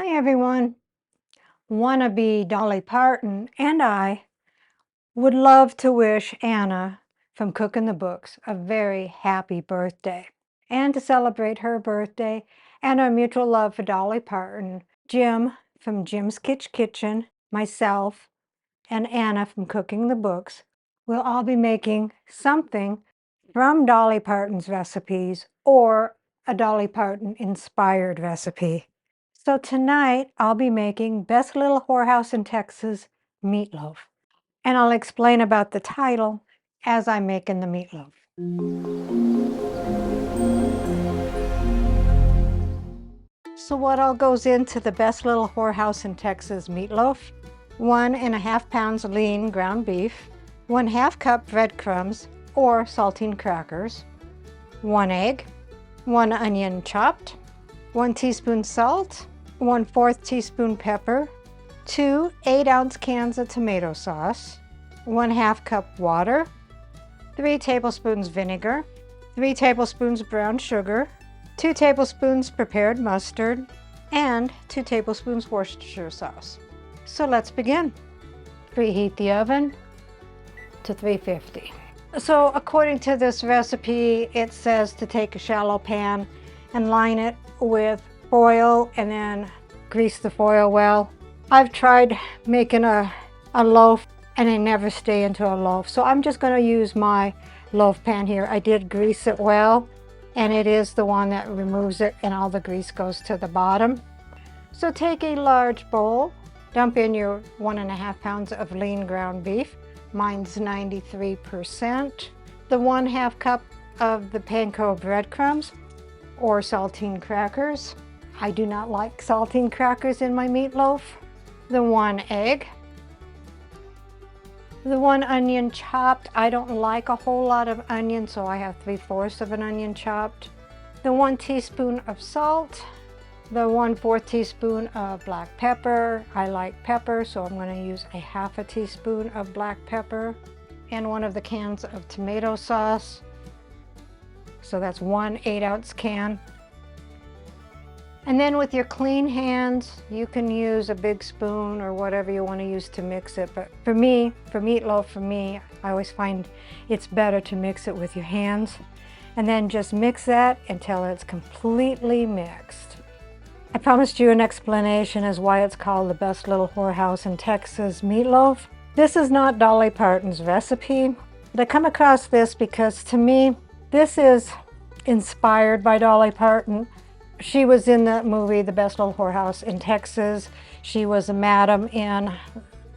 Hi everyone. Wannabe Dolly Parton and I would love to wish Anna from Cooking the Books a very happy birthday. And to celebrate her birthday and our mutual love for Dolly Parton, Jim from Jim's Kitchen, myself, and Anna from Cooking the Books will all be making something from Dolly Parton's recipes or a Dolly Parton inspired recipe. So tonight I'll be making Best Little Whorehouse in Texas meatloaf. And I'll explain about the title as I'm making the meatloaf. So what all goes into the Best Little Whorehouse in Texas meatloaf? 1.5 pounds lean ground beef, 1/2 cup breadcrumbs or saltine crackers, 1 egg, 1 onion chopped, 1 teaspoon salt, 1/4 teaspoon pepper, 2 8-ounce cans of tomato sauce, 1/2 cup water, 3 tablespoons vinegar, 3 tablespoons brown sugar, 2 tablespoons prepared mustard, and 2 tablespoons Worcestershire sauce. So let's begin. Preheat the oven to 350. So according to this recipe, it says to take a shallow pan and line it with foil and then grease the foil well. I've tried making a loaf and they never stay into a loaf. So I'm just going to use my loaf pan here. I did grease it well, and it is the one that removes it and all the grease goes to the bottom. So take a large bowl, dump in your 1.5 pounds of lean ground beef. Mine's 93%. The 1/2 cup of the panko breadcrumbs or saltine crackers. I do not like saltine crackers in my meatloaf. The 1 egg. The 1 onion chopped. I don't like a whole lot of onion, so I have 3/4 of an onion chopped. The 1 teaspoon of salt. The 1/4 teaspoon of black pepper. I like pepper, so I'm going to use a 1/2 teaspoon of black pepper. And 1 of the cans of tomato sauce. So that's 1 8-ounce can. And then with your clean hands, you can use a big spoon or whatever you want to use to mix it. But for me, for meatloaf, I always find it's better to mix it with your hands. And then just mix that until it's completely mixed. I promised you an explanation as why it's called the Best Little Whorehouse in Texas meatloaf. This is not Dolly Parton's recipe, but I come across this because to me, this is inspired by Dolly Parton. She was in the movie The Best Little Whorehouse in Texas. She was a madam in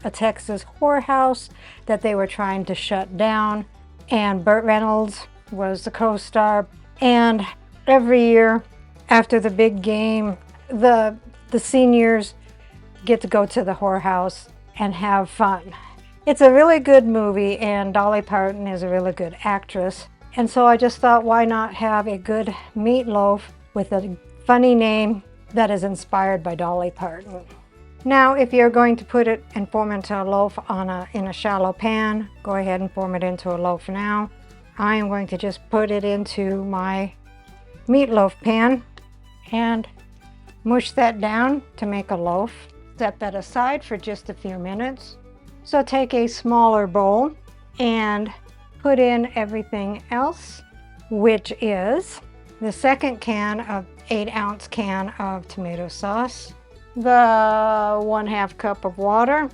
a Texas whorehouse that they were trying to shut down. And Burt Reynolds was the co-star. And every year after the big game, the seniors get to go to the whorehouse and have fun. It's a really good movie, and Dolly Parton is a really good actress. And so I just thought, why not have a good meatloaf with a funny name that is inspired by Dolly Parton. Now, if you're going to put it and form into a loaf in a shallow pan, go ahead and form it into a loaf now. I am going to just put it into my meatloaf pan and mush that down to make a loaf. Set that aside for just a few minutes. So take a smaller bowl and put in everything else, which is the 2nd can of 8-ounce can of tomato sauce, the 1/2 cup of water,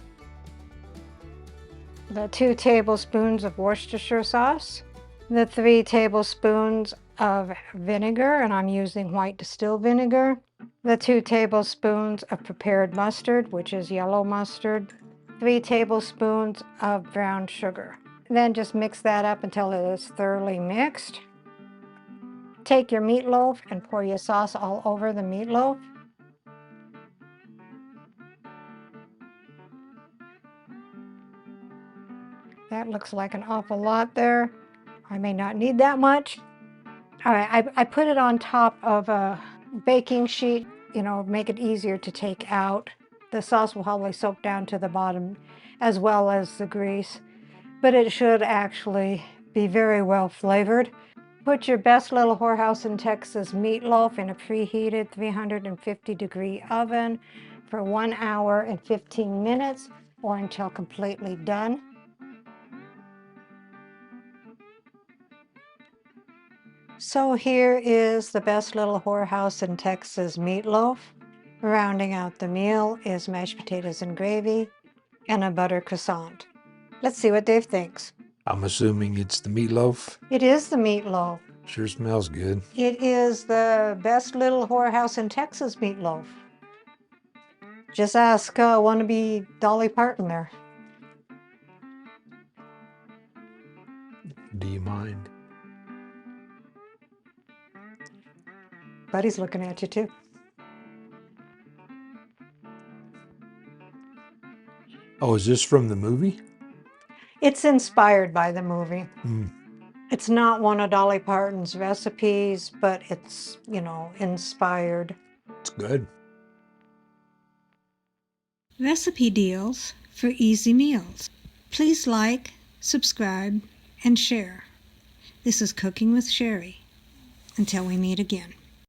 the 2 tablespoons of Worcestershire sauce, the 3 tablespoons of vinegar, and I'm using white distilled vinegar, the 2 tablespoons of prepared mustard, which is yellow mustard, 3 tablespoons of brown sugar. Then just mix that up until it is thoroughly mixed. Take your meatloaf and pour your sauce all over the meatloaf. That looks like an awful lot there. I may not need that much. All right, I put it on top of a baking sheet, make it easier to take out. The sauce will probably soak down to the bottom as well as the grease, but it should actually be very well flavored. Put your best little Whorehouse in Texas meatloaf in a preheated 350-degree oven for 1 hour and 15 minutes or until completely done. So here is the best little Whorehouse in Texas meatloaf. Rounding out the meal is mashed potatoes and gravy and a butter croissant. Let's see what Dave thinks. I'm assuming it's the meatloaf. It is the meatloaf. Sure smells good. It is the best little Whorehouse in Texas meatloaf. Just ask wannabe Dolly Parton there. Do you mind? Buddy's looking at you too. Oh, is this from the movie? It's inspired by the movie. Mm. It's not one of Dolly Parton's recipes, but it's, you know, inspired. It's good. Recipe deals for easy meals. Please like, subscribe, and share. This is Cooking with Sherry. Until we meet again.